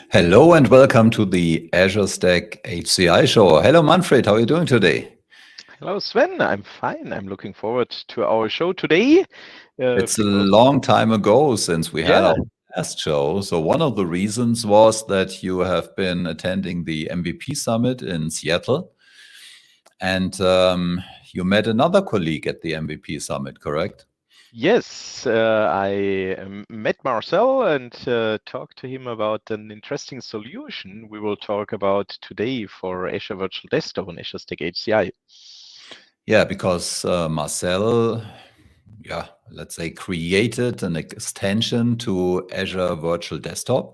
Hello and welcome to the Azure Stack HCI show. Hello, Manfred. How are you doing today? Hello, Sven. I'm fine. I'm looking forward to our show today. It's a Because, long time ago since we had yeah, our last show. So one of the reasons was that you have been attending the MVP Summit in Seattle, and you met another colleague at the MVP Summit, correct? yes, I met Marcel and talked to him about an interesting solution we will talk about today for Azure Virtual Desktop on Azure Stack HCI. Yeah, because Marcel, let's say, created an extension to Azure Virtual Desktop.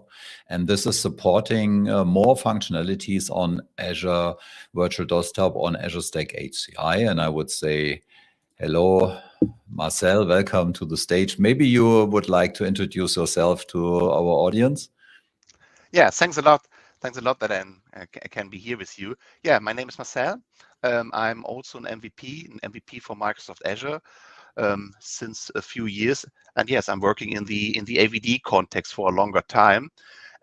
And this is supporting more functionalities on Azure Virtual Desktop on Azure Stack HCI. And I would say, hello, Marcel, welcome to the stage. Maybe you would like to introduce yourself to our audience. Yeah, thanks a lot. Thanks a lot that I can be here with you. Yeah, my name is Marcel. I'm also an MVP for Microsoft Azure since a few years. And yes, I'm working in the AVD context for a longer time,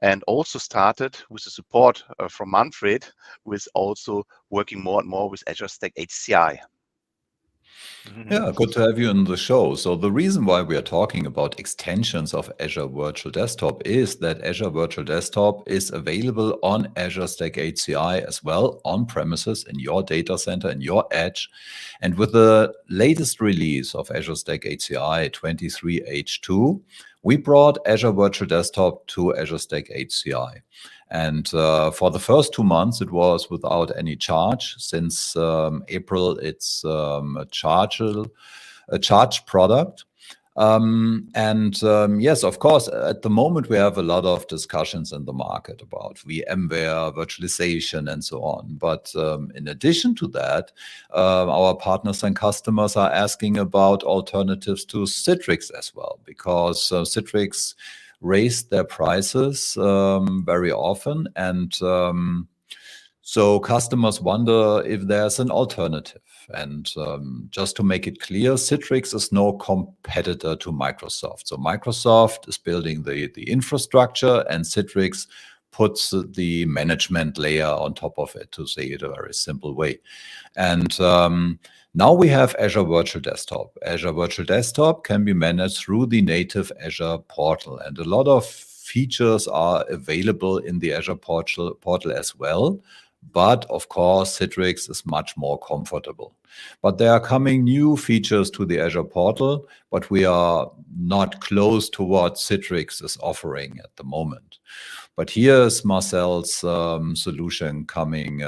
and also started with the support from Manfred, with also working more and more with Azure Stack HCI. Yeah, good to have you on the show. So the reason why we are talking about extensions of Azure Virtual Desktop is that Azure Virtual Desktop is available on Azure Stack HCI as well, on premises in your data center, in your edge. And with the latest release of Azure Stack HCI 23H2, we brought Azure Virtual Desktop to Azure Stack HCI. And for the first 2 months, it was without any charge. Since April, it's a charged product. Yes, of course, at the moment, we have a lot of discussions in the market about VMware, virtualization, and so on. But in addition to that, our partners and customers are asking about alternatives to Citrix as well, because Citrix raised their prices very often. And so customers wonder if there's an alternative. And just to make it clear, Citrix is no competitor to Microsoft. So Microsoft is building the infrastructure, and Citrix puts the management layer on top of it, to say it a very simple way. And now we have Azure Virtual Desktop. Azure Virtual Desktop can be managed through the native Azure portal, and a lot of features are available in the Azure portal as well. But of course, Citrix is much more comfortable. But there are coming new features to the Azure portal, but we are not close to what Citrix is offering at the moment. But here's Marcel's solution coming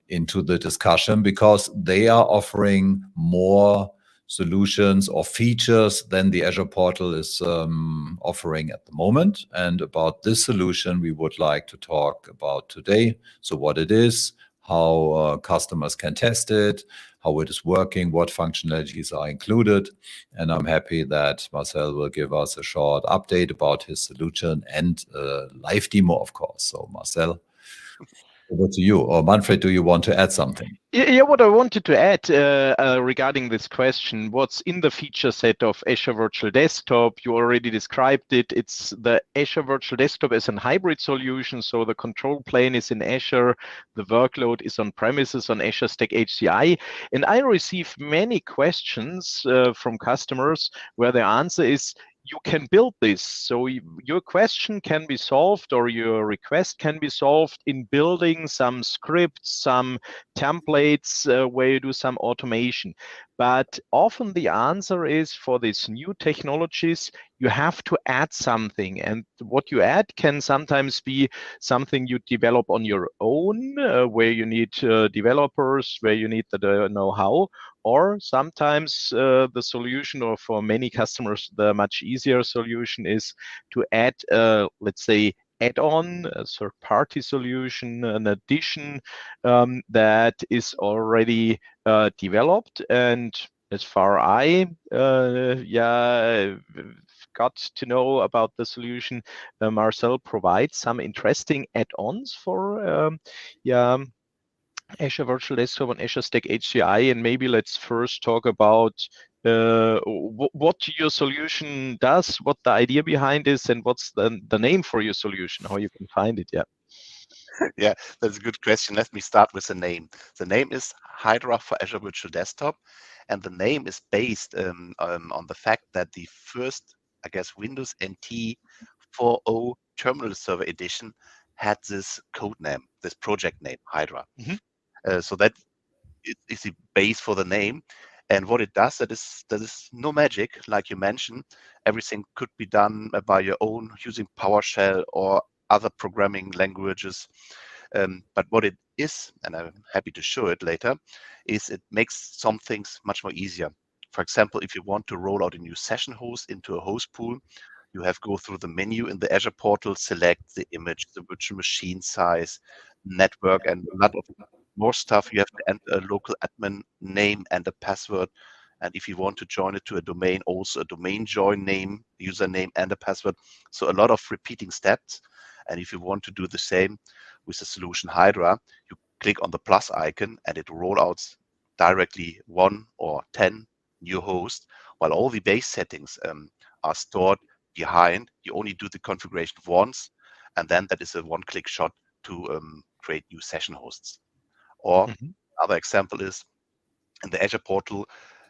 into the discussion, because they are offering more solutions or features than the Azure portal is offering at the moment. And about this solution, we would like to talk about today. So what it is, how customers can test it, how it is working, what functionalities are included. And I'm happy that Marcel will give us a short update about his solution and a live demo, of course. So Marcel, over to you. Or Manfred, do you want to add something? Yeah, what I wanted to add regarding this question, what's in the feature set of Azure Virtual Desktop? You already described it. It's the Azure Virtual Desktop as a hybrid solution. So the control plane is in Azure, the workload is on premises on Azure Stack HCI. And I receive many questions from customers where the answer is, you can build this. So your question can be solved, or your request can be solved in building some scripts, some templates where you do some automation. But often the answer is, for these new technologies, you have to add something. And what you add can sometimes be something you develop on your own, where you need developers, where you need the know-how. Or sometimes the solution, or for many customers, the much easier solution is to add, let's say, add-on, a third-party solution, an addition that is already developed. And as far I got to know about the solution, Marcel provides some interesting add-ons for Azure Virtual Desktop and Azure Stack HCI, and maybe let's first talk about what your solution does, what the idea behind is, and what's the name for your solution, how you can find it. Yeah. Yeah, that's a good question. Let me start with the name. The name is Hydra for Azure Virtual Desktop, and the name is based on the fact that the first, I guess, Windows NT 4.0 Terminal Server Edition had this code name, this project name, Hydra. So that is the base for the name. And what it does, that is no magic, like you mentioned. Everything could be done by your own using PowerShell or other programming languages. But what it is, and I'm happy to show it later, is it makes some things much more easier. For example, if you want to roll out a new session host into a host pool, you have go through the menu in the Azure portal, select the image, the virtual machine size, network, and a lot of more stuff. You have to enter a local admin name and a password. And if you want to join it to a domain, also a domain join name, username, and a password. So a lot of repeating steps. And if you want to do the same with the solution Hydra, you click on the plus icon and it rolls out directly 1 or 10 new hosts, while all the base settings are stored behind. You only do the configuration once, and then that is a one-click shot to create new session hosts. Or another example is in the Azure portal,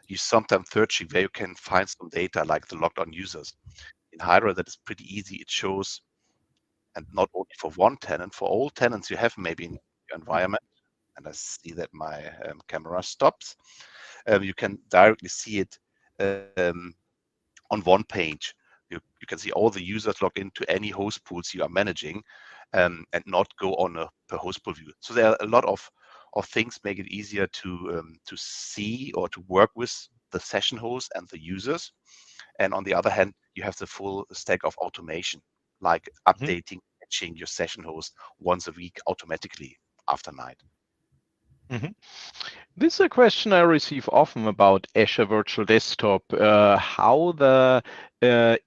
you sometimes searching where you can find some data like the logged on users. In Hydra, that is pretty easy. It shows, and not only for one tenant, for all tenants you have maybe in your environment. And I see that my camera stops. You can directly see it on one page. You can see all the users log into any host pools you are managing, and not go on a per host pool view. So there are a lot of things make it easier to see or to work with the session host and the users. And on the other hand, you have the full stack of automation, like updating, patching your session host once a week automatically after night. This is a question I receive often about Azure Virtual Desktop, how the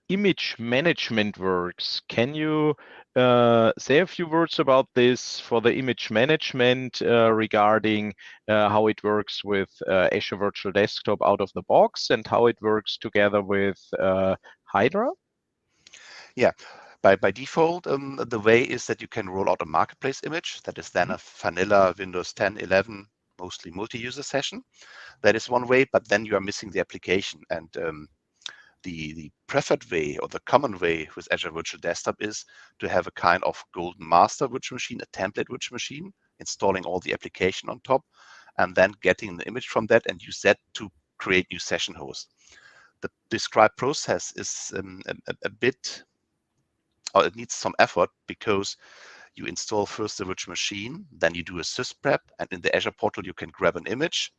image management works. Can you say a few words about this for the image management regarding how it works with Azure Virtual Desktop out of the box and how it works together with Hydra? Yeah. By default, the way is that you can roll out a marketplace image that is then a vanilla Windows 10, 11, mostly multi-user session. That is one way, but then you are missing the application. And the preferred way or the common way with Azure Virtual Desktop is to have a kind of golden master virtual machine, a template virtual machine, installing all the application on top, and then getting the image from that and use that to create new session hosts. The described process is a bit, or it needs some effort, because you install first the virtual machine, then you do a sysprep, and in the Azure portal you can grab an image,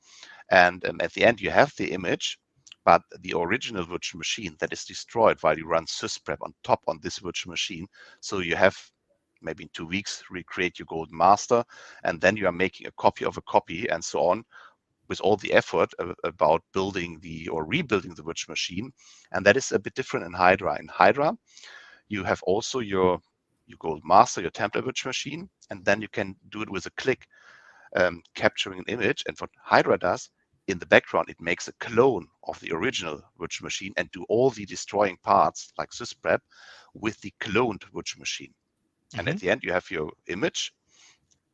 and at the end you have the image, but the original virtual machine that is destroyed while you run sysprep on top on this virtual machine. So you have maybe in 2 weeks recreate your golden master, and then you are making a copy of a copy and so on, with all the effort about building or rebuilding the virtual machine. And that is a bit different in Hydra. In Hydra, you have also your gold master, your template virtual machine, and then you can do it with a click, capturing an image. And what Hydra does in the background, it makes a clone of the original virtual machine and do all the destroying parts like sysprep with the cloned virtual machine. And at the end, you have your image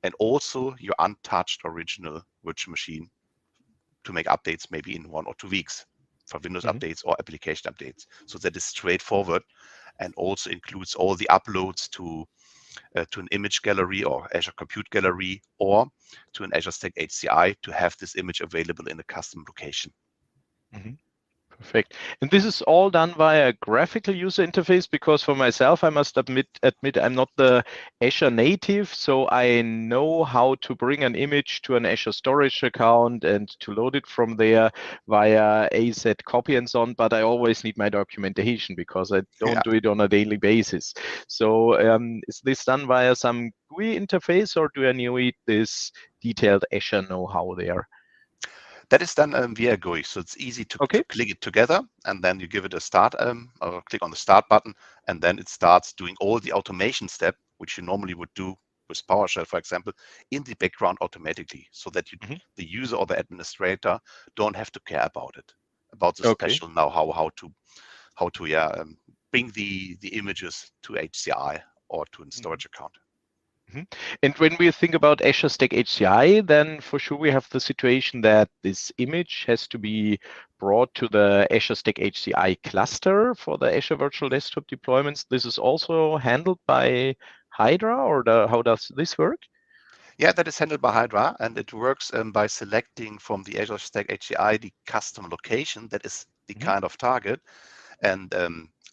and also your untouched original virtual machine to make updates maybe in 1 or 2 weeks for Windows updates or application updates. So that is straightforward, and also includes all the uploads to an image gallery or Azure Compute Gallery or to an Azure Stack HCI to have this image available in a custom location. Perfect. And this is all done via graphical user interface, because for myself, I must admit I'm not the Azure native, so I know how to bring an image to an Azure storage account and to load it from there via AZ copy and so on, but I always need my documentation because I don't do it on a daily basis. So is this done via some GUI interface, or do I need this detailed Azure know-how there? That is done via GUI, so it's easy to click it together, and then you give it a start, or click on the start button, and then it starts doing all the automation step, which you normally would do with PowerShell, for example, in the background automatically, so that you, the user or the administrator don't have to care about it, about the special know-how, how to bring the images to HCI or to a storage account. And when we think about Azure Stack HCI, then for sure we have the situation that this image has to be brought to the Azure Stack HCI cluster for the Azure Virtual Desktop deployments. This is also handled by Hydra, or how does this work? Yeah, that is handled by Hydra, and it works by selecting from the Azure Stack HCI the custom location that is the kind of target. And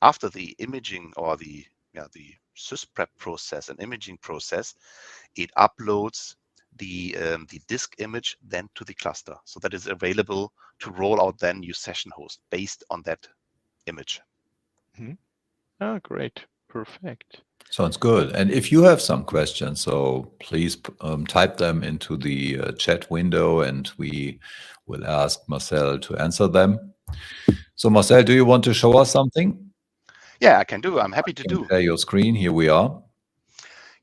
after the imaging or the sysprep process and imaging process, it uploads the disk image then to the cluster. So that is available to roll out then new session host based on that image. Oh, great. Perfect. Sounds good. And if you have some questions, so please type them into the chat window and we will ask Marcel to answer them. So Marcel, do you want to show us something? Yeah, I can do. I'm happy to do. Share your screen. Here we are.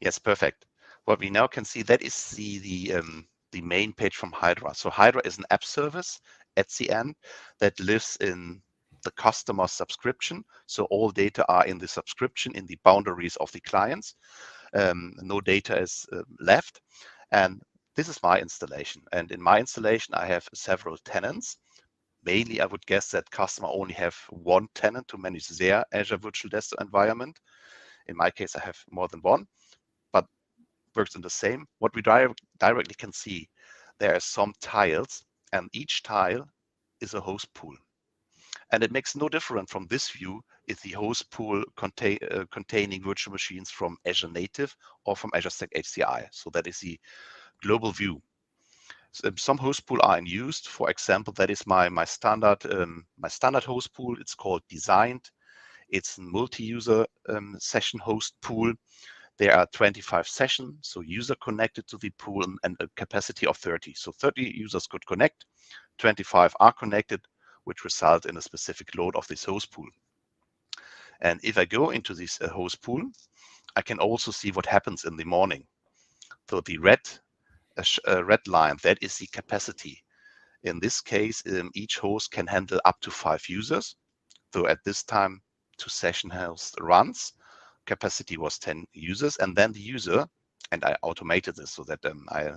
Yes, perfect. What we now can see, that is the main page from Hydra. So Hydra is an app service at the end that lives in the customer subscription. So all data are in the subscription, in the boundaries of the clients. No data is left. And this is my installation. And in my installation, I have several tenants. Mainly, I would guess that customer only have one tenant to manage their Azure Virtual Desktop environment. In my case, I have more than one, but works in the same. What we directly can see, there are some tiles, and each tile is a host pool. And it makes no difference from this view if the host pool containing virtual machines from Azure Native or from Azure Stack HCI. So that is the global view. Some host pool are in use. For example, that is my standard host pool. It's called Designed. It's a multi-user session host pool. There are 25 sessions, so user connected to the pool, and a capacity of 30. So 30 users could connect, 25 are connected, which result in a specific load of this host pool. And if I go into this host pool, I can also see what happens in the morning. So the red line, that is the capacity. In this case, each host can handle up to 5 users. So at this time, 2 session host runs. Capacity was 10 users, and then the user, and I automated this so that I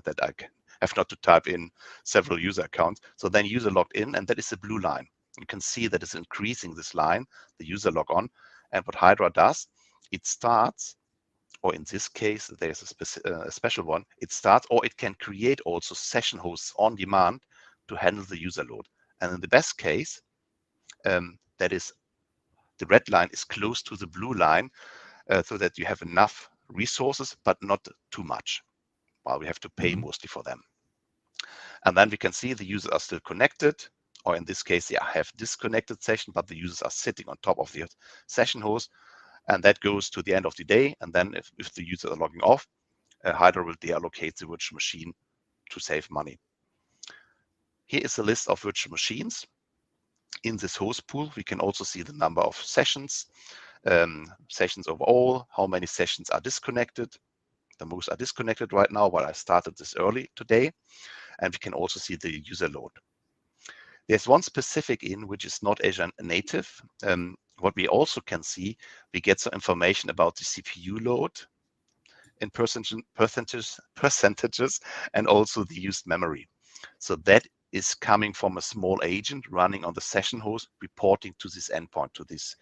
have not to type in several user accounts. So then user logged in, and that is the blue line. You can see that it's increasing this line, the user log on. And what Hydra does, it starts, or in this case, there's a special one, it starts, or it can create also session hosts on demand to handle the user load. And in the best case, that is, the red line is close to the blue line, so that you have enough resources, but not too much, while we have to pay mostly for them. And then we can see the users are still connected, or in this case, they have disconnected session, but the users are sitting on top of the session host. And that goes to the end of the day. And then if the users are logging off, Hydra will deallocate the virtual machine to save money. Here is a list of virtual machines. In this host pool, we can also see the number of sessions, sessions overall, how many sessions are disconnected. The most are disconnected right now, while I started this early today. And we can also see the user load. There's one specific which is not Azure native. What we also can see, we get some information about the CPU load in percentages, and also the used memory. So that is coming from a small agent running on the session host, reporting to this endpoint, to this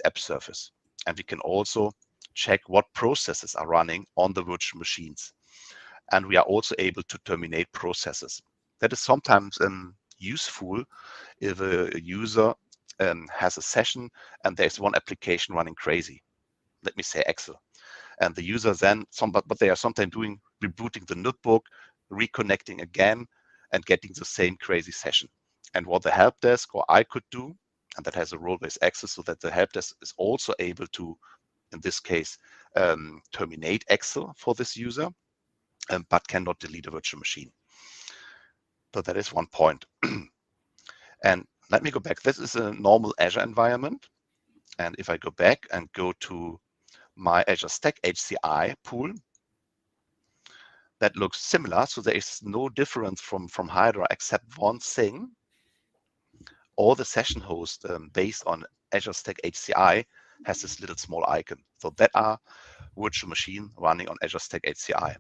app surface. And we can also check what processes are running on the virtual machines. And we are also able to terminate processes. That is sometimes useful if a user has a session and there's one application running crazy. Let me say Excel. And the user then, but they are sometimes rebooting the notebook, reconnecting again, and getting the same crazy session. And what the help desk or I could do, and that has a role-based access, so that the help desk is also able to, in this case, terminate Excel for this user, but cannot delete a virtual machine. So that is one point. And let me go back. This is a normal Azure environment. And if I go back and go to my Azure Stack HCI pool, that looks similar. So there is no difference from Hydra except one thing. All the session hosts based on Azure Stack HCI has this little small icon. So that are virtual machine running on Azure Stack HCI.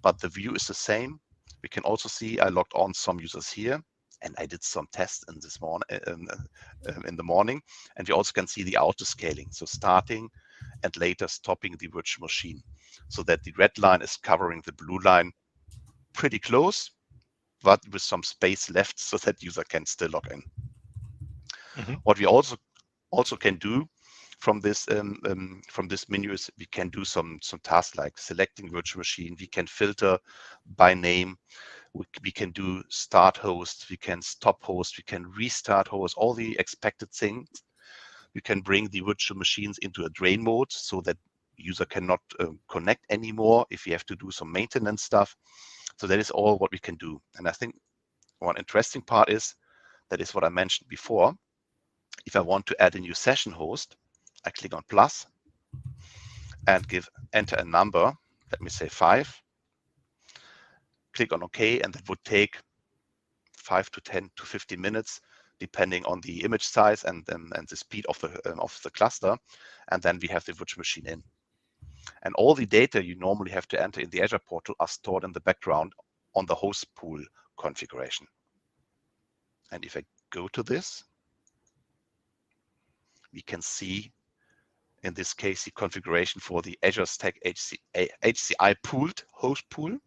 But the view is the same. We can also see I logged on some users here, and I did some tests in this morning in the morning, and we also can see the auto scaling. So starting and later stopping the virtual machine, so that the red line is covering the blue line pretty close, but with some space left so that user can still log in. What we also can do from this menu is we can do some tasks like selecting virtual machine. We can filter by name. We can do start host. We can stop host. We can restart host. All the expected things. You can bring the virtual machines into a drain mode so that user cannot connect anymore if you have to do some maintenance stuff. So that is all what we can do. And I think one interesting part is that is what I mentioned before. If I want to add a new session host, I click on plus and enter a number. Let me say 5. Click on OK, and that would take 5 to 10 to 15 minutes, depending on the image size and the speed of the cluster. And then we have the virtual machine in. And all the data you normally have to enter in the Azure portal are stored in the background on the host pool configuration. And if I go to this, we can see, in this case, the configuration for the Azure Stack HCI pooled host pool.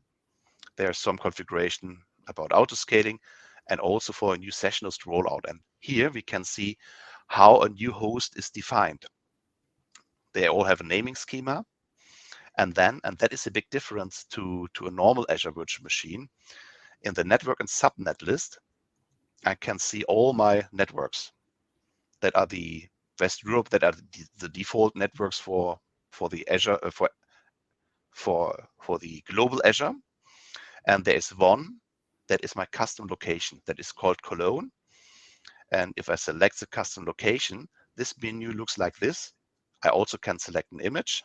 There's some configuration about auto scaling and also for a new session host rollout. And here we can see how a new host is defined. They all have a naming schema. And that is a big difference to a normal Azure virtual machine. In the network and subnet list, I can see all my networks that are the West Europe, that are the default networks for the Azure for the global Azure. And there is one that is my custom location that is called Cologne. And if I select the custom location, this menu looks like this. I also can select an image.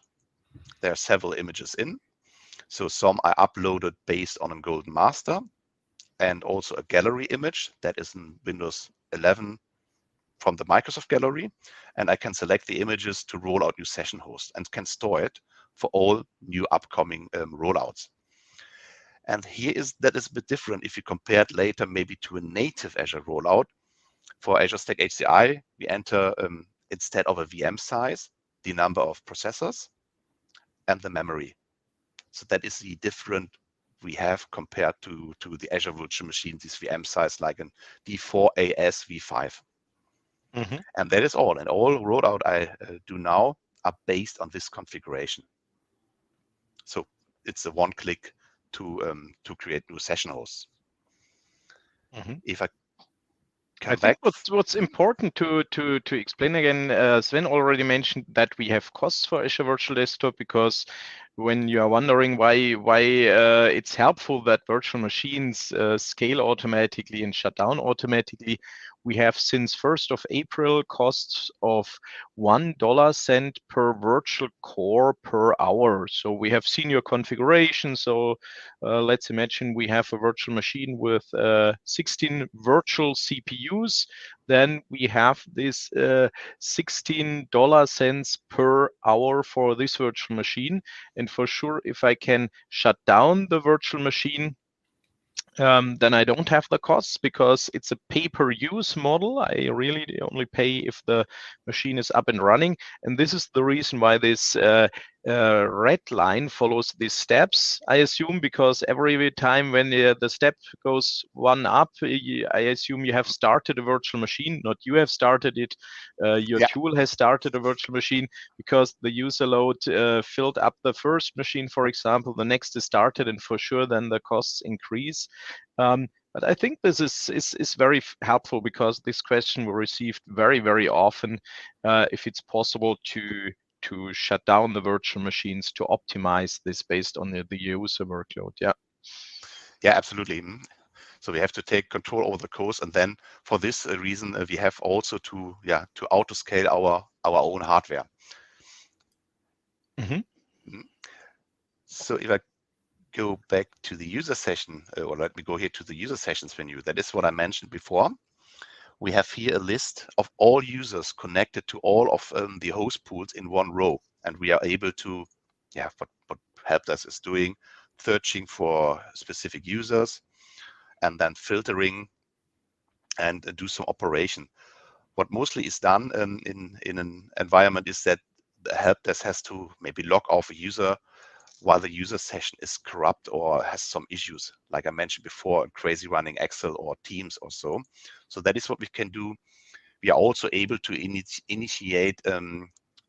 There are several images in. So some I uploaded based on a golden master, and also a gallery image that is in Windows 11 from the Microsoft gallery. And I can select the images to roll out new session hosts and can store it for all new upcoming rollouts. And that is a bit different if you compare it later maybe to a native Azure rollout. For Azure Stack HCI, we enter instead of a VM size, the number of processors and the memory. So that is the different we have compared to the Azure virtual machine, this VM size like an D4 AS V5. And that is all. And all rollout I do now are based on this configuration. So it's a one-click to create new session hosts. If I come back, think what's important to explain again, Sven already mentioned that we have costs for Azure Virtual Desktop, because when you are wondering why it's helpful that virtual machines scale automatically and shut down automatically, we have since 1st of April costs of $1 per virtual core per hour. So we have seen your configuration. So let's imagine we have a virtual machine with 16 virtual CPUs. Then we have this $16 per hour for this virtual machine. And for sure, if I can shut down the virtual machine, then I don't have the costs, because it's a pay-per-use model. I really only pay if the machine is up and running. And this is the reason why this red line follows these steps, I assume, because every time when the step goes one up, I assume you have started a virtual machine. Not you have started it, your tool has started a virtual machine, because the user load filled up the first machine, for example, the next is started, and for sure then the costs increase. But I think this is very helpful, because this question we received very, very often, if it's possible to shut down the virtual machines to optimize this based on the user workload. Yeah, absolutely. So we have to take control over the codes, and then for this reason, we have also to auto scale our own hardware. So if I go back to the user session, or let me go here to the user sessions menu. That is what I mentioned before. We have here a list of all users connected to all of the host pools in one row. And we are able to, what helpdesk is doing, searching for specific users and then filtering and do some operation. What mostly is done in an environment is that the helpdesk has to maybe log off a user while the user session is corrupt or has some issues, like I mentioned before, crazy running Excel or Teams or so. So that is what we can do. We are also able to initiate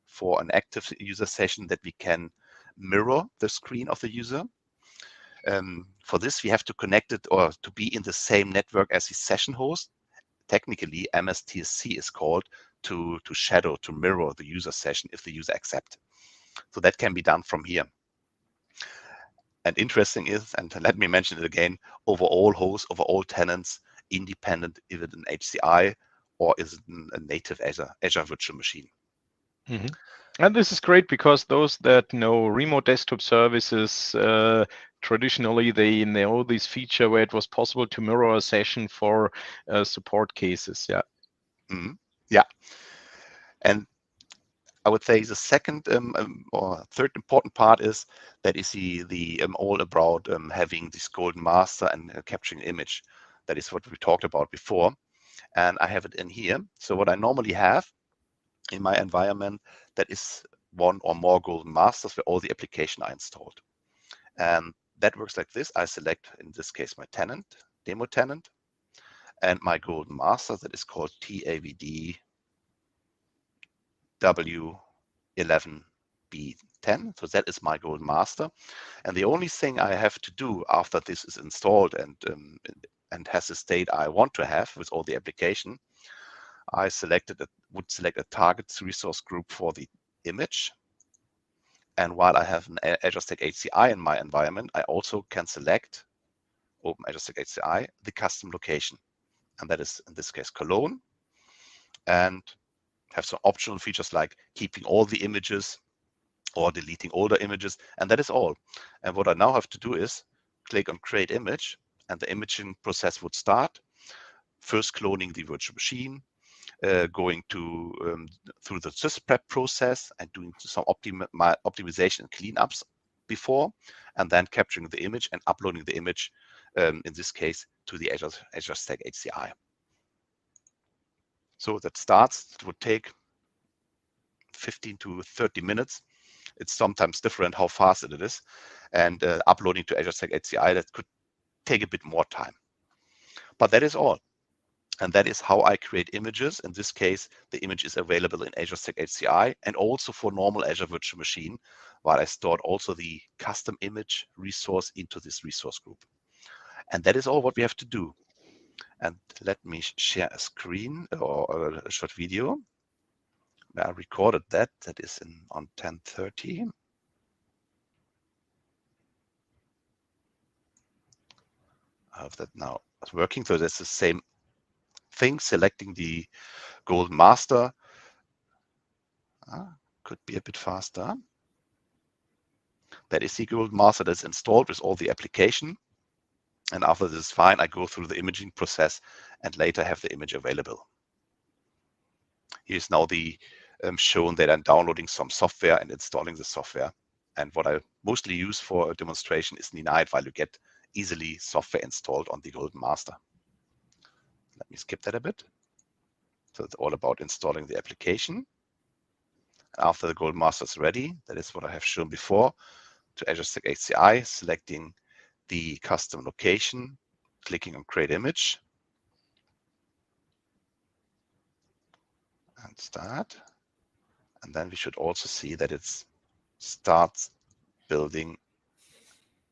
for an active user session that we can mirror the screen of the user. For this, we have to connect it or to be in the same network as the session host. Technically, MSTSC is called to shadow, to mirror the user session if the user accepts. So that can be done from here. And interesting is, and let me mention it again, over all hosts, over all tenants, independent, is it an HCI or is it a native Azure virtual machine? Mm-hmm. And this is great because those that know remote desktop services, traditionally they know this feature where it was possible to mirror a session for support cases. Yeah. Mm-hmm. Yeah. And I would say the second or third important part is that is the all about having this golden master and capturing image. That is what we talked about before. And I have it in here. So what I normally have in my environment, that is one or more golden masters where all the application are installed. And that works like this. I select, in this case, my tenant, demo tenant, and my golden master that is called TAVD W11B10. So that is my golden master. And the only thing I have to do after this is installed and has the state I want to have with all the application, I would select a target resource group for the image. And while I have an Azure Stack HCI in my environment, I also can select, open Azure Stack HCI, the custom location. And that is, in this case, Cologne. And have some optional features like keeping all the images or deleting older images. And that is all. And what I now have to do is click on Create Image, and the imaging process would start. First cloning the virtual machine, going to through the sysprep process and doing some optimization and cleanups before, and then capturing the image and uploading the image, in this case, to the Azure Stack HCI. So that starts, it would take 15 to 30 minutes. It's sometimes different how fast it is. And uploading to Azure Stack HCI, that could take a bit more time. But that is all. And that is how I create images. In this case, the image is available in Azure Stack HCI and also for normal Azure Virtual Machine, while I stored also the custom image resource into this resource group. And that is all what we have to do. And let me share a screen or a short video. I recorded that. That is on 10:30. I hope that now is working. So that's the same thing, selecting the golden master. Could be a bit faster. That is the golden master that's installed with all the application. And after this is fine, I go through the imaging process and later have the image available. Here's now the shown that I'm downloading some software and installing the software. And what I mostly use for a demonstration is Ninite, while you get easily software installed on the golden master. Let me skip that a bit. So it's all about installing the application. After the golden master is ready, that is what I have shown before, to Azure Stack HCI, selecting the custom location, clicking on Create Image, and start. And then we should also see that it starts building.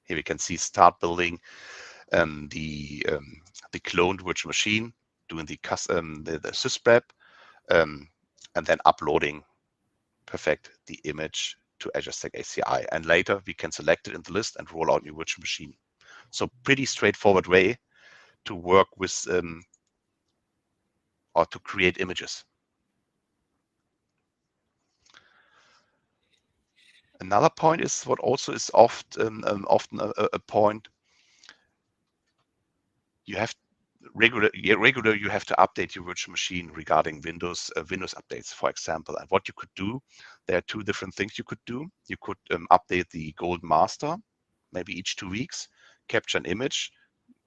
Here we can see start building the cloned virtual machine, doing the sysprep, and then uploading the image to Azure Stack HCI. And later we can select it in the list and roll out new virtual machine. So pretty straightforward way to work with or to create images. Another point is what also is often a point. You have regular you have to update your virtual machine regarding Windows updates, for example. And what you could do, there are two different things you could do. You could update the gold master, maybe each 2 weeks, capture an image,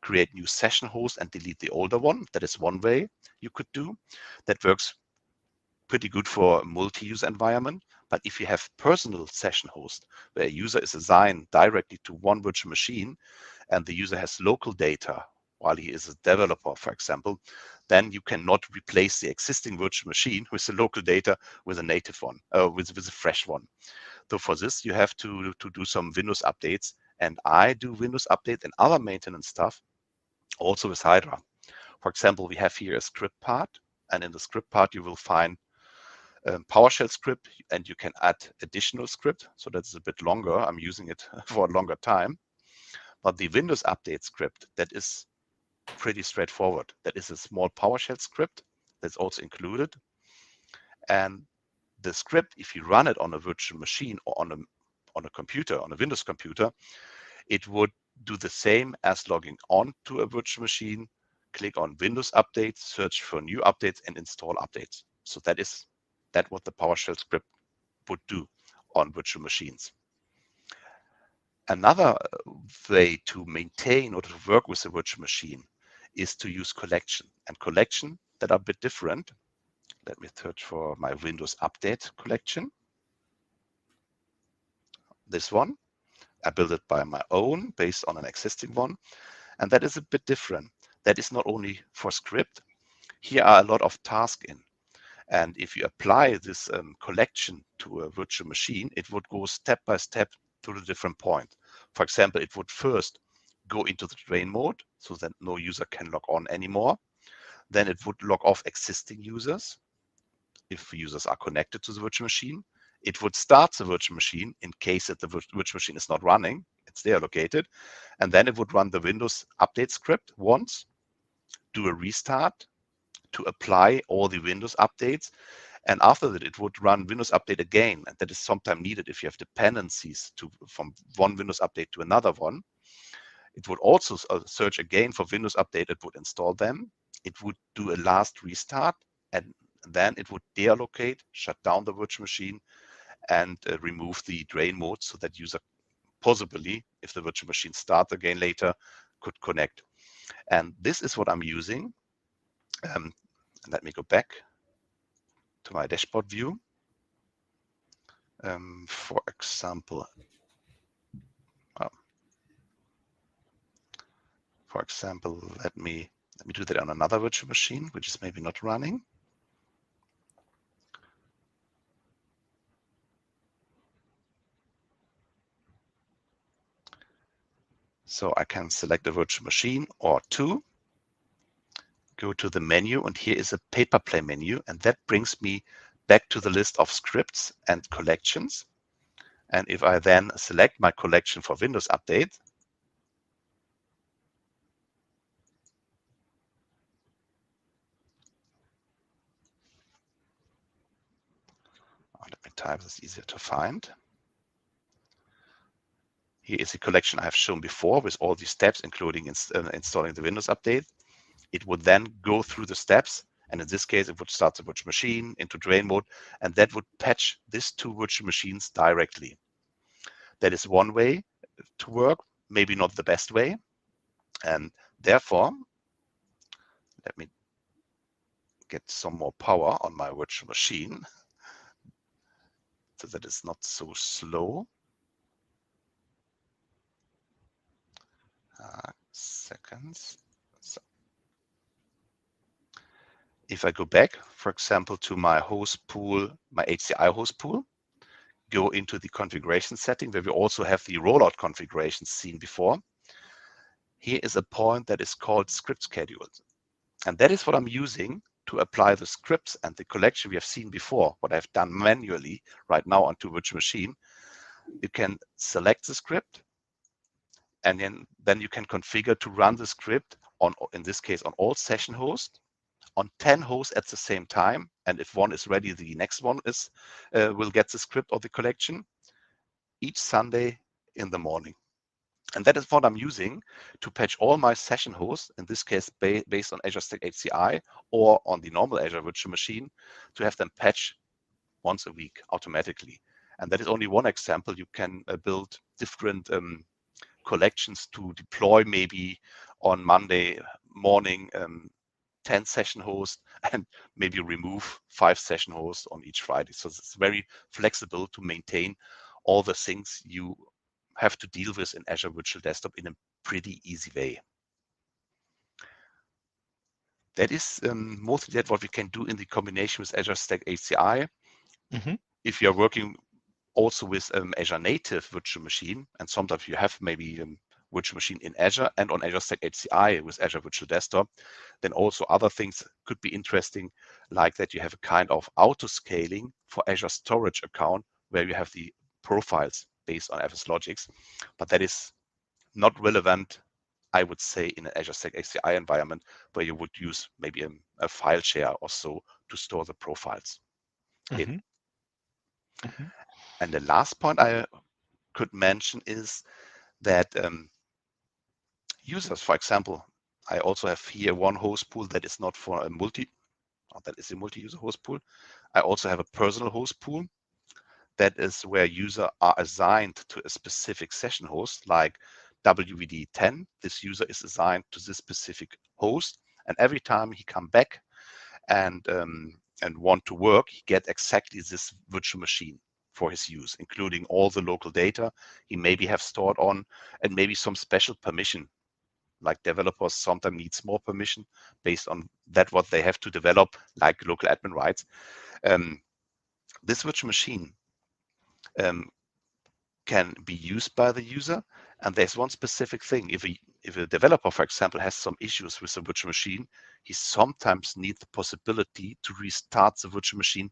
create new session host and delete the older one. That is one way you could do. That works pretty good for a multi-user environment. But if you have personal session host where a user is assigned directly to one virtual machine and the user has local data while he is a developer, for example, then you cannot replace the existing virtual machine with the local data with a native one, with a fresh one. So for this, you have to do some Windows updates. And I do Windows update and other maintenance stuff also with Hydra. For example, we have here a script part, and in the script part, you will find PowerShell script, and you can add additional script. So that's a bit longer. I'm using it for a longer time. But the Windows update script, that is pretty straightforward. That is a small PowerShell script that's also included. And the script, if you run it on a virtual machine or on a computer, on a Windows computer, it would do the same as logging on to a virtual machine, click on Windows Update, search for new updates and install updates. So that is what the PowerShell script would do on virtual machines. Another way to maintain or to work with a virtual machine is to use collection, and collection that are a bit different. Let me search for my Windows Update collection. This one, I built it by my own based on an existing one, and that is a bit different. That is not only for script. Here are a lot of tasks in. And if you apply this collection to a virtual machine, it would go step by step to the different point. For example, it would first go into the drain mode so that no user can log on anymore. Then it would log off existing users. If users are connected to the virtual machine, it would start the virtual machine in case that the virtual machine is not running. It's there located. And then it would run the Windows update script once, do a restart, to apply all the Windows updates. And after that, it would run Windows Update again. And that is sometimes needed if you have dependencies from one Windows Update to another one. It would also search again for Windows Update. It would install them. It would do a last restart. And then it would deallocate, shut down the virtual machine, and remove the drain mode so that user possibly, if the virtual machine starts again later, could connect. And this is what I'm using. Let me go back to my dashboard view. For example, let me do that on another virtual machine, which is maybe not running. So I can select a virtual machine or two, go to the menu, and here is a paper play menu, and that brings me back to the list of scripts and collections. And if I then select my collection for Windows Update, let me type this, easier to find. Here is the collection I have shown before with all these steps, including installing the Windows Update. It would then go through the steps, and in this case, it would start the virtual machine into drain mode, and that would patch these two virtual machines directly. That is one way to work, maybe not the best way. And therefore, let me get some more power on my virtual machine so that it's not so slow. Seconds. So if I go back, for example, to my host pool, my HCI host pool, go into the configuration setting where we also have the rollout configurations seen before. Here is a point that is called script schedules. And that is what I'm using to apply the scripts and the collection we have seen before, what I've done manually right now onto virtual machine. You can select the script, and then you can configure to run the script on, in this case, on all session hosts, on 10 hosts at the same time. And if one is ready, the next one is will get the script or the collection. each Sunday in the morning. And that is what I'm using to patch all my session hosts, in this case based on Azure Stack HCI or on the normal Azure Virtual Machine, to have them patch once a week automatically. And that is only one example. You can build different collections to deploy maybe on Monday morning 10 session hosts and maybe remove 5 session hosts on each Friday. So it's very flexible to maintain all the things you have to deal with in Azure Virtual Desktop in a pretty easy way. That is mostly that what we can do in the combination with Azure Stack HCI. If you're working also with Azure native virtual machine, and sometimes you have maybe virtual machine in Azure and on Azure Stack HCI with Azure Virtual Desktop, then also other things could be interesting, like that you have a kind of auto scaling for Azure storage account where you have the profiles based on FS logics, but that is not relevant, I would say, in an Azure Stack HCI environment where you would use maybe a file share or so to store the profiles in. And the last point I could mention is that users, for example, I also have here one host pool that is not for a that is a multi-user host pool. I also have a personal host pool. That is where users are assigned to a specific session host, like WVD 10. This user is assigned to this specific host, and every time he come back and want to work, he gets exactly this virtual machine for his use, including all the local data he maybe have stored on, and maybe some special permission. Like developers sometimes needs more permission based on that what they have to develop, like local admin rights. This virtual machine can be used by the user, and there's one specific thing. If a developer, for example, has some issues with the virtual machine, he sometimes needs the possibility to restart the virtual machine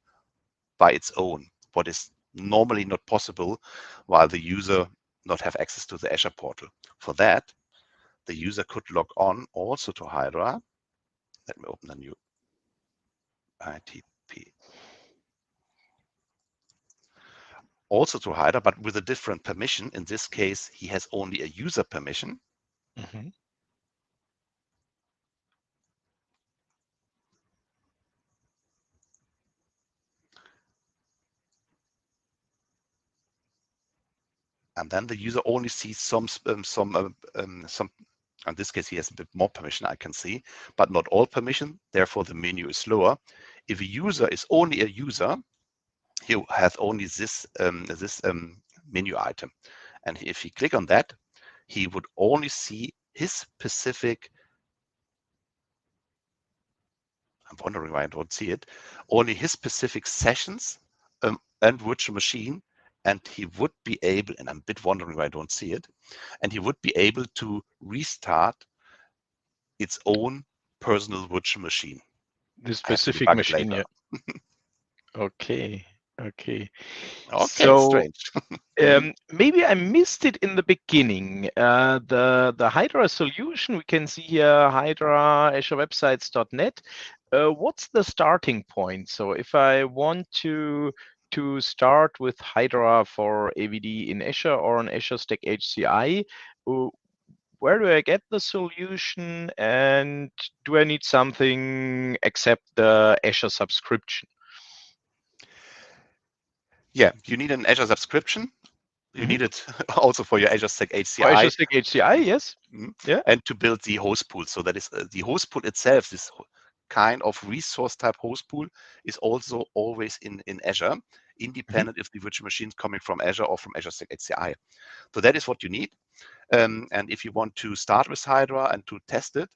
by its own, what is normally not possible while the user not have access to the Azure portal. For that, the user could log on also to Hydra. Let me open a new ITP. Also to Hydra, but with a different permission. In this case, he has only a user permission. And then the user only sees some, in this case, he has a bit more permission, I can see, but not all permission. Therefore, the menu is lower. If a user is only a user, he has only this menu item. And if he click on that, he would only see his specific, I'm wondering why I don't see it, only his specific sessions and virtual machine, and he would be able, and I'm a bit wondering why I don't see it, and he would be able to restart its own personal virtual machine. The specific machine, yeah. Okay. So, strange. Maybe I missed it in the beginning. The Hydra solution, we can see here Hydra AzureWebsites.net. What's the starting point? So if I want to start with Hydra for AVD in Azure or on Azure Stack HCI, where do I get the solution, and do I need something except the Azure subscription? Yeah, you need an Azure subscription. You need it also for your Azure Stack HCI. For Azure Stack HCI, yes. Yeah. And to build the host pool. So that is the host pool itself, this kind of resource type host pool, is also always in Azure, independent if the virtual machine is coming from Azure or from Azure Stack HCI. So that is what you need. And if you want to start with Hydra and to test it,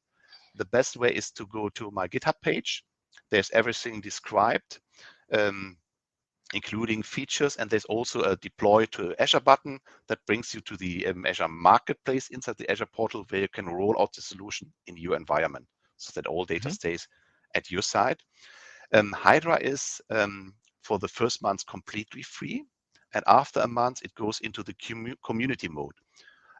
the best way is to go to my GitHub page. There's everything described, including features, and there's also a deploy to Azure button that brings you to the Azure Marketplace inside the Azure portal, where you can roll out the solution in your environment so that all data stays at your side. Hydra is for the first month completely free, and after a month it goes into the community mode.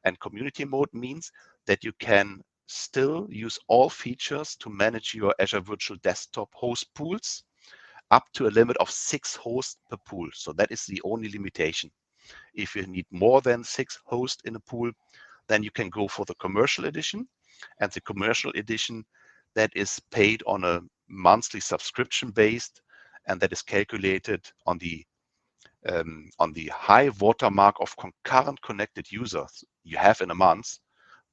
And community mode means that you can still use all features to manage your Azure Virtual Desktop host pools up to a limit of 6 hosts per pool. So that is the only limitation. If you need more than 6 hosts in a pool, then you can go for the commercial edition. And the commercial edition, that is paid on a monthly subscription based, and that is calculated on the high watermark of concurrent connected users you have in a month,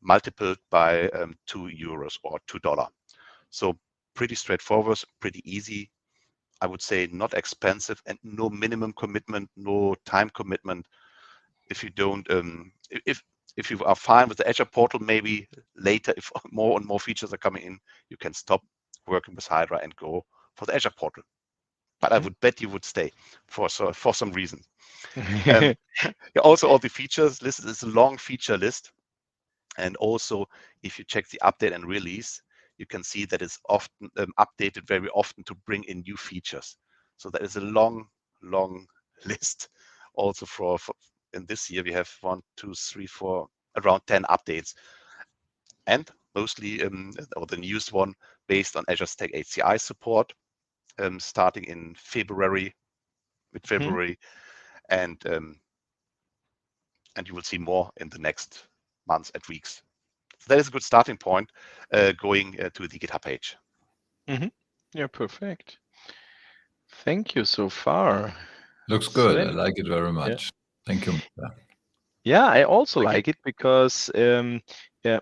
multiplied by €2 or $2. So pretty straightforward, pretty easy. I would say not expensive, and no minimum commitment, no time commitment. If you don't, if you are fine with the Azure portal, maybe later, if more and more features are coming in, you can stop working with Hydra and go for the Azure portal. But I would bet you would stay for some reason. Also, all the features listed is a long feature list. And also, if you check the update and release, you can see that it's often updated very often to bring in new features. So that is a long list. Also for in this year, we have 1, 2, 3, 4, around 10 updates. And mostly, or the newest one, based on Azure Stack HCI support, starting in mid-February, and you will see more in the next months and weeks. So that is a good starting point, going to the GitHub page. Yeah, perfect. Thank you so far. Looks good. Sven? I like it very much. Thank you. Yeah, I also like it because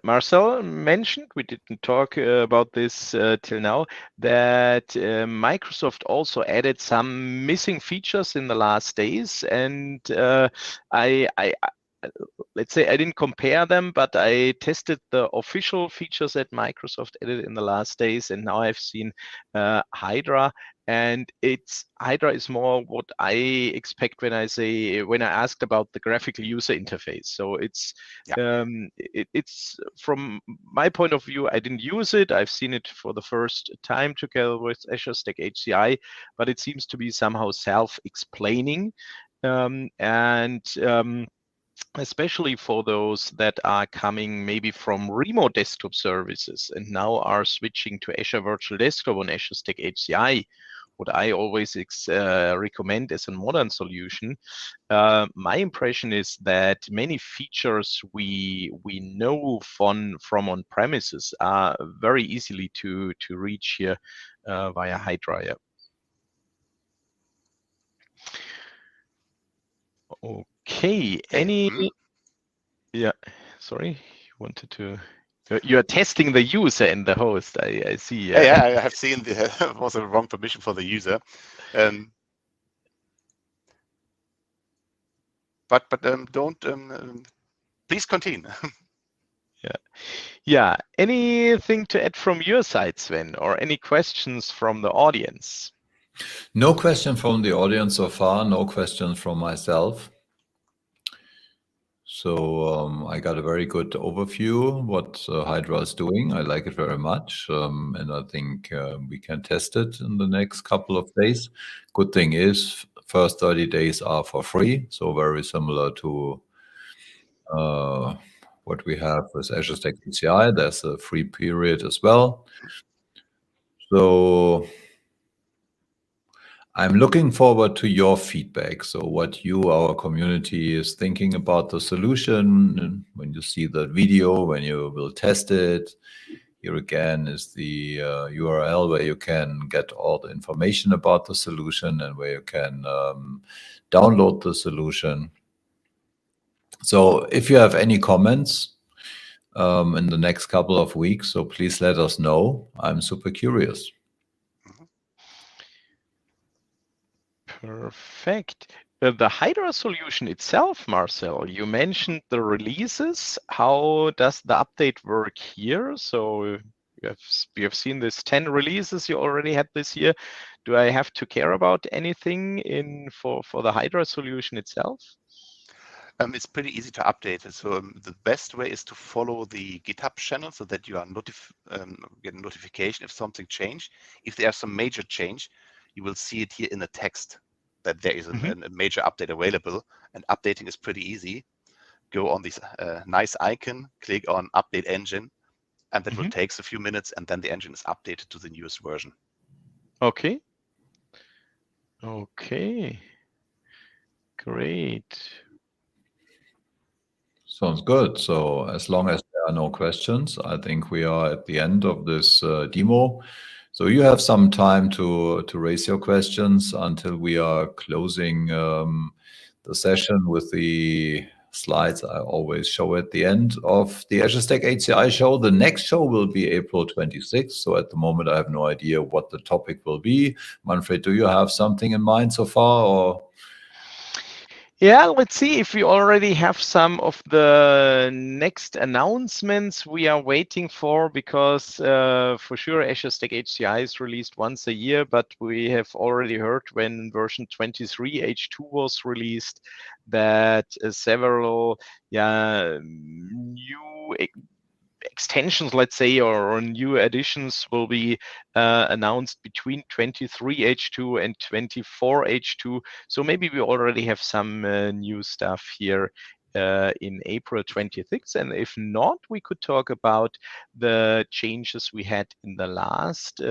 Marcel mentioned, we didn't talk about this till now, that Microsoft also added some missing features in the last days, and I let's say I didn't compare them, but I tested the official features that Microsoft added in the last days, and now I've seen Hydra, and Hydra is more what I expect when I asked about the graphical user interface. So it's it's from my point of view, I didn't use it. I've seen it for the first time together with Azure Stack HCI, but it seems to be somehow self-explaining, especially for those that are coming maybe from remote desktop services and now are switching to Azure Virtual Desktop on Azure Stack HCI, what I always recommend as a modern solution. My impression is that many features we know from on premises are very easily to reach here via Hydra. Yeah. Okay. Yeah, sorry, you wanted to. You're testing the user and the host. I see. Yeah, I have seen the was a wrong permission for the user. But don't. Please continue. Yeah. Anything to add from your side, Sven, or any questions from the audience? No question from the audience so far. No questions from myself. So I got a very good overview what Hydra is doing. I like it very much, and I think we can test it in the next couple of days. Good thing is, first 30 days are for free, so very similar to what we have with Azure Stack HCI. There's a free period as well. So I'm looking forward to your feedback. So what you, our community, is thinking about the solution, and when you see the video, when you will test it. Here again is the URL where you can get all the information about the solution and where you can download the solution. So if you have any comments in the next couple of weeks, so please let us know. I'm super curious. Perfect. The Hydra solution itself, Marcel, you mentioned the releases. How does the update work here? So you have seen this 10 releases you already had this year. Do I have to care about anything for the Hydra solution itself? It's pretty easy to update. So the best way is to follow the GitHub channel so that you are get a notification if something changed. If there's some major change, you will see it here in the text that there is a major update available, and updating is pretty easy. Go on this nice icon, click on Update Engine, and that will take a few minutes, and then the engine is updated to the newest version. Okay. Okay. Great. Sounds good. So as long as there are no questions, I think we are at the end of this demo. So you have some time to raise your questions until we are closing the session with the slides I always show at the end of the Azure Stack HCI show. The next show will be April 26th. So at the moment, I have no idea what the topic will be. Manfred, do you have something in mind so far, or? Yeah, let's see if we already have some of the next announcements we are waiting for, because for sure Azure Stack HCI is released once a year, but we have already heard when version 23 H2 was released that several new extensions, let's say, or new additions will be announced between 23 H2 and 24 H2. So maybe we already have some new stuff here in April 26th. And if not, we could talk about the changes we had in the last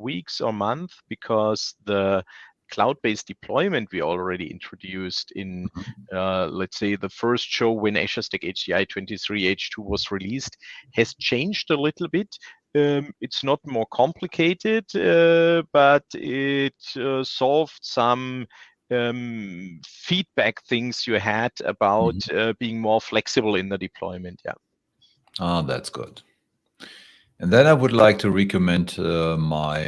weeks or month, because the cloud-based deployment we already introduced in, let's say, the first show when Azure Stack HCI 23 H2 was released has changed a little bit. It's not more complicated, but it solved some feedback things you had about being more flexible in the deployment. Yeah. Ah, that's good. And then I would like to recommend my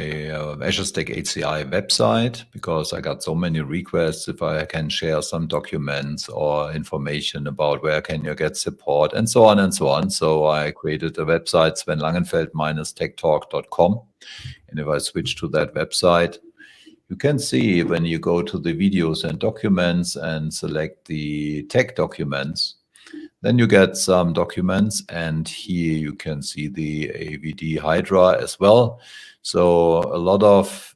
Azure Stack HCI website, because I got so many requests if I can share some documents or information about where can you get support and so on and so on. So I created a website, Sven Langenfeld-techtalk.com. And if I switch to that website, you can see when you go to the videos and documents and select the tech documents, then you get some documents, and here you can see the AVD Hydra as well. So a lot of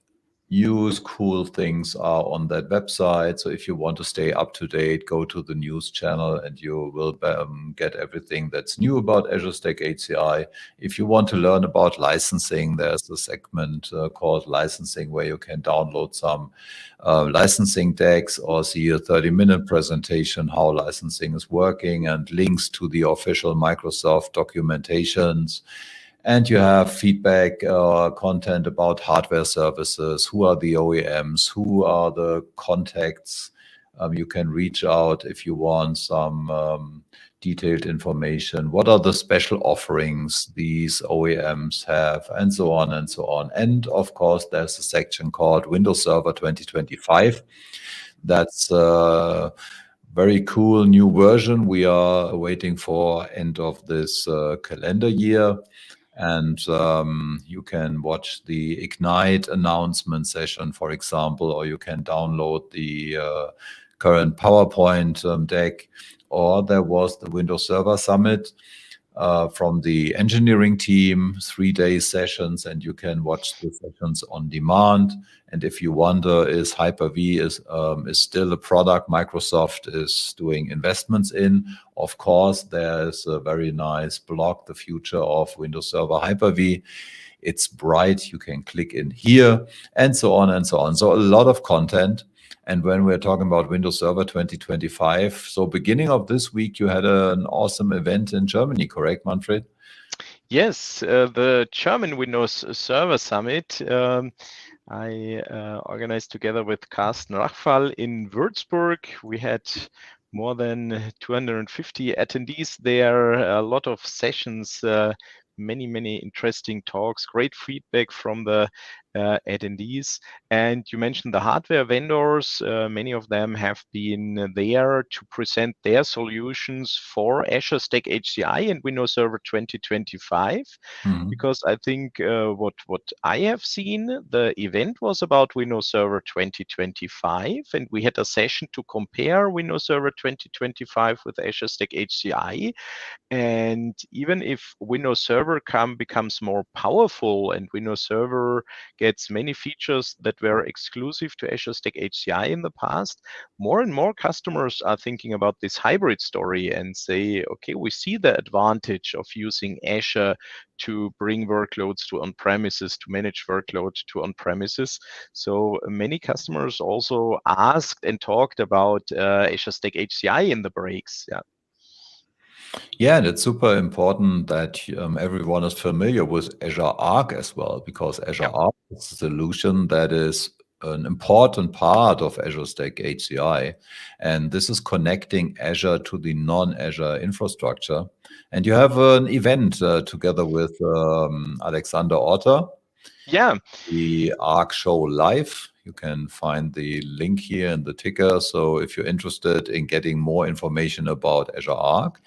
news, cool things are on that website. So if you want to stay up to date, go to the news channel and you will get everything that's new about Azure Stack HCI. If you want to learn about licensing, there's a segment called licensing, where you can download some licensing decks or see a 30-minute presentation how licensing is working, and links to the official Microsoft documentations. And you have feedback content about hardware services. Who are the OEMs? Who are the contacts? You can reach out if you want some detailed information. What are the special offerings these OEMs have, and so on and so on. And of course, there's a section called Windows Server 2025. That's a very cool new version we are waiting for end of this calendar year. And you can watch the Ignite announcement session, for example, or you can download the current PowerPoint deck. Or there was the Windows Server Summit from the engineering team, 3-day sessions, and you can watch the sessions on demand. And if you wonder, is Hyper-V is still a product Microsoft is doing investments in? Of course, there's a very nice blog, The Future of Windows Server Hyper-V. It's bright, you can click in here, and so on and so on. So a lot of content. And when we're talking about Windows Server 2025, so beginning of this week, you had an awesome event in Germany, correct, Manfred? Yes, the German Windows Server Summit I organized together with Carsten Rachfall in Würzburg. We had more than 250 attendees there, a lot of sessions, many interesting talks, great feedback from the attendees. And you mentioned the hardware vendors. Many of them have been there to present their solutions for Azure Stack HCI and Windows Server 2025. Because I think what I have seen, the event was about Windows Server 2025, and we had a session to compare Windows Server 2025 with Azure Stack HCI. And even if Windows Server becomes more powerful and Windows Server gets many features that were exclusive to Azure Stack HCI in the past, more and more customers are thinking about this hybrid story and say, okay, we see the advantage of using Azure to bring workloads to on-premises, to manage workloads to on-premises. So many customers also asked and talked about Azure Stack HCI in the breaks. Yeah. Yeah, and it's super important that everyone is familiar with Azure Arc as well, because Azure Arc is a solution that is an important part of Azure Stack HCI. And this is connecting Azure to the non-Azure infrastructure. And you have an event together with Alexander Otter. Yeah. The Arc Show Live. You can find the link here in the ticker. So if you're interested in getting more information about Azure Arc,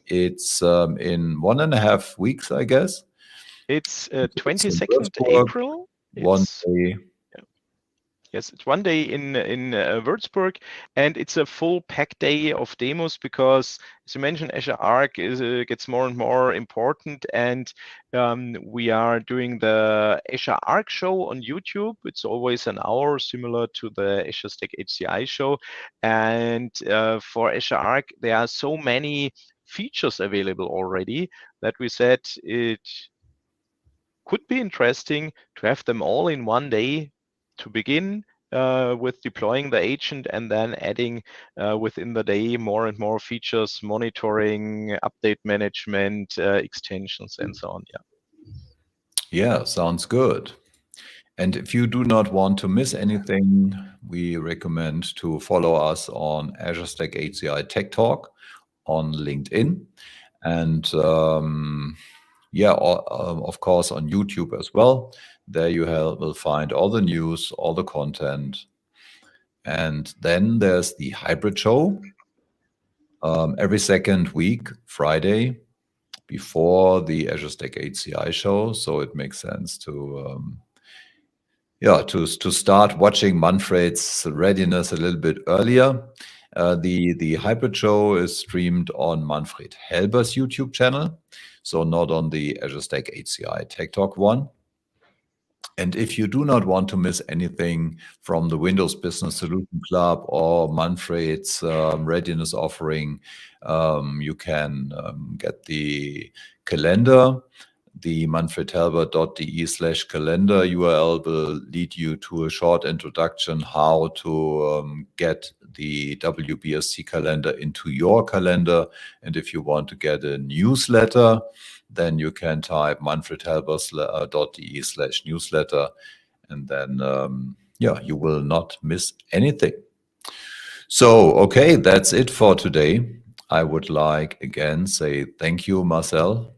it's in 1.5 weeks, I guess. It's It's in 22nd Würzburg, April. one day. Yes, it's one day in Würzburg, and it's a full packed day of demos because, as you mentioned, Azure Arc gets more and more important, and we are doing the Azure Arc show on YouTube. It's always an hour, similar to the Azure Stack HCI show, and for Azure Arc, there are so many features available already that we said it could be interesting to have them all in one day to begin with deploying the agent and then adding within the day more and more features, monitoring, update management, extensions, and so on. Yeah, sounds good. And if you do not want to miss anything, we recommend to follow us on Azure Stack HCI Tech Talk on LinkedIn. And of course, on YouTube as well. There you will find all the news, all the content. And then there's the hybrid show every second week, Friday, before the Azure Stack HCI show. So it makes sense to start watching Manfred's readiness a little bit earlier. The hybrid show is streamed on Manfred Helber's YouTube channel, so not on the Azure Stack HCI Tech Talk one. And if you do not want to miss anything from the Windows Business Solution Club or Manfred's readiness offering, you can get the calendar. The manfredhelber.de/calendar URL will lead you to a short introduction how to get the WBSC calendar into your calendar. And if you want to get a newsletter, then you can type manfredhelber.de/newsletter, and then you will not miss anything. So, okay, that's it for today. I would like again say thank you, Marcel.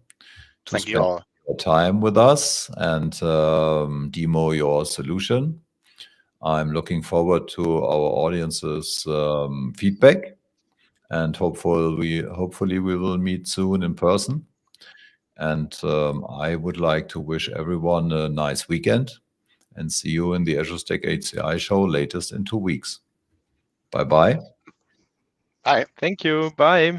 Thank you all. Your time with us and demo your solution. I'm looking forward to our audience's feedback, and hopefully we will meet soon in person. And I would like to wish everyone a nice weekend and see you in the Azure Stack HCI show latest in 2 weeks. Bye-bye. Bye. Thank you. Bye.